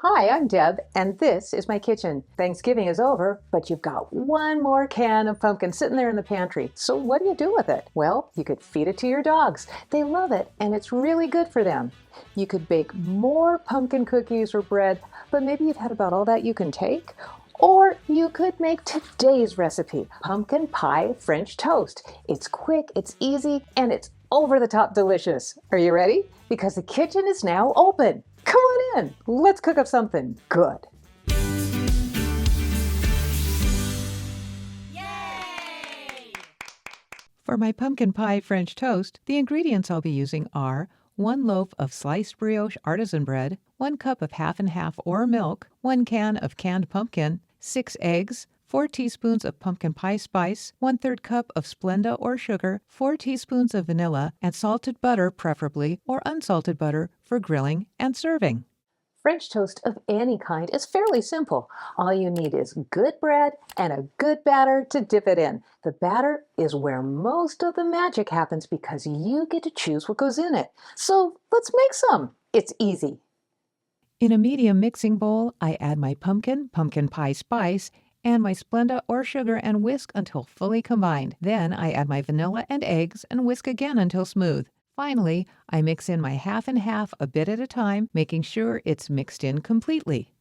Hi, I'm Deb, and this is my kitchen. Thanksgiving is over, but you've got one more can of pumpkin sitting there in the pantry. So what do you do with it? Well, you could feed it to your dogs. They love it, and it's really good for them. You could bake more pumpkin cookies or bread, but maybe you've had about all that you can take. Or you could make today's recipe, pumpkin pie French toast. It's quick, it's easy, and it's over the top delicious. Are you ready? Because the kitchen is now open. Come on in. Let's cook up something good. Yay! For my pumpkin pie French toast, the ingredients I'll be using are 1 loaf of sliced brioche artisan bread, 1 cup of half and half or milk, 1 can of canned pumpkin, 6 eggs, 4 teaspoons of pumpkin pie spice, 1/3 cup of Splenda or sugar, 4 teaspoons of vanilla, and salted butter preferably, or unsalted butter for grilling and serving. French toast of any kind is fairly simple. All you need is good bread and a good batter to dip it in. The batter is where most of the magic happens because you get to choose what goes in it. So let's make some. It's easy. In a medium mixing bowl, I add my pumpkin pie spice, and my Splenda or sugar and whisk until fully combined. Then I add my vanilla and eggs and whisk again until smooth. Finally, I mix in my half and half a bit at a time, making sure it's mixed in completely.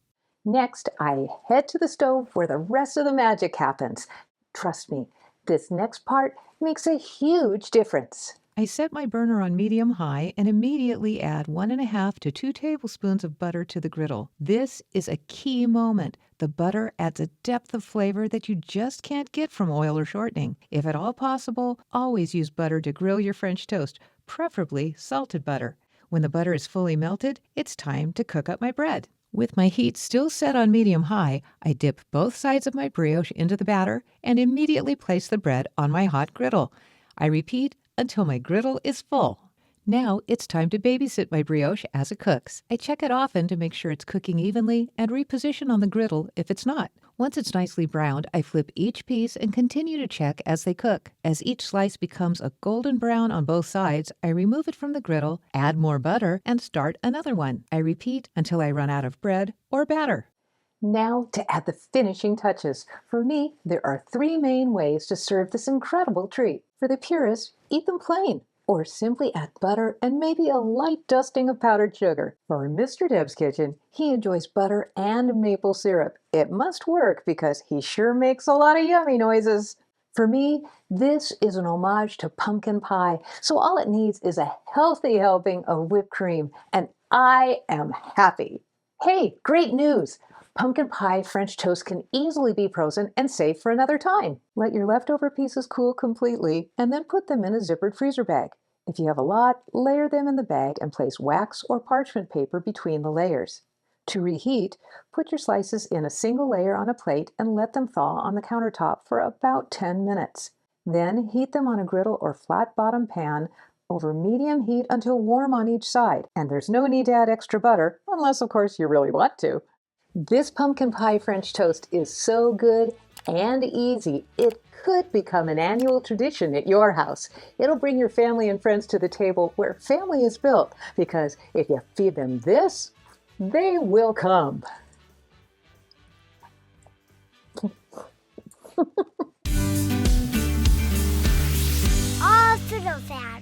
Next, I head to the stove where the rest of the magic happens. Trust me, this next part makes a huge difference. I set my burner on medium-high and immediately add 1½ to 2 tablespoons of butter to the griddle. This is a key moment. The butter adds a depth of flavor that you just can't get from oil or shortening. If at all possible, always use butter to grill your French toast, preferably salted butter. When the butter is fully melted, it's time to cook up my bread. With my heat still set on medium-high, I dip both sides of my brioche into the batter and immediately place the bread on my hot griddle. I repeat until my griddle is full. Now it's time to babysit my brioche as it cooks. I check it often to make sure it's cooking evenly and reposition on the griddle if it's not. Once it's nicely browned, I flip each piece and continue to check as they cook. As each slice becomes a golden brown on both sides, I remove it from the griddle, add more butter, and start another one. I repeat until I run out of bread or batter. Now to add the finishing touches. For me, there are 3 main ways to serve this incredible treat. For the purists, eat them plain, or simply add butter and maybe a light dusting of powdered sugar. For Mr. Deb's kitchen, he enjoys butter and maple syrup. It must work because he sure makes a lot of yummy noises. For me, this is an homage to pumpkin pie, so all it needs is a healthy helping of whipped cream, and I am happy. Hey, great news! Pumpkin pie French toast can easily be frozen and saved for another time. Let your leftover pieces cool completely and then put them in a zippered freezer bag. If you have a lot, layer them in the bag and place wax or parchment paper between the layers. To reheat, put your slices in a single layer on a plate and let them thaw on the countertop for about 10 minutes. Then heat them on a griddle or flat bottom pan over medium heat until warm on each side. And there's no need to add extra butter, unless of course you really want to. This pumpkin pie French toast is so good and easy, it could become an annual tradition at your house. It'll bring your family and friends to the table where family is built, because if you feed them this, they will come. All to the fan.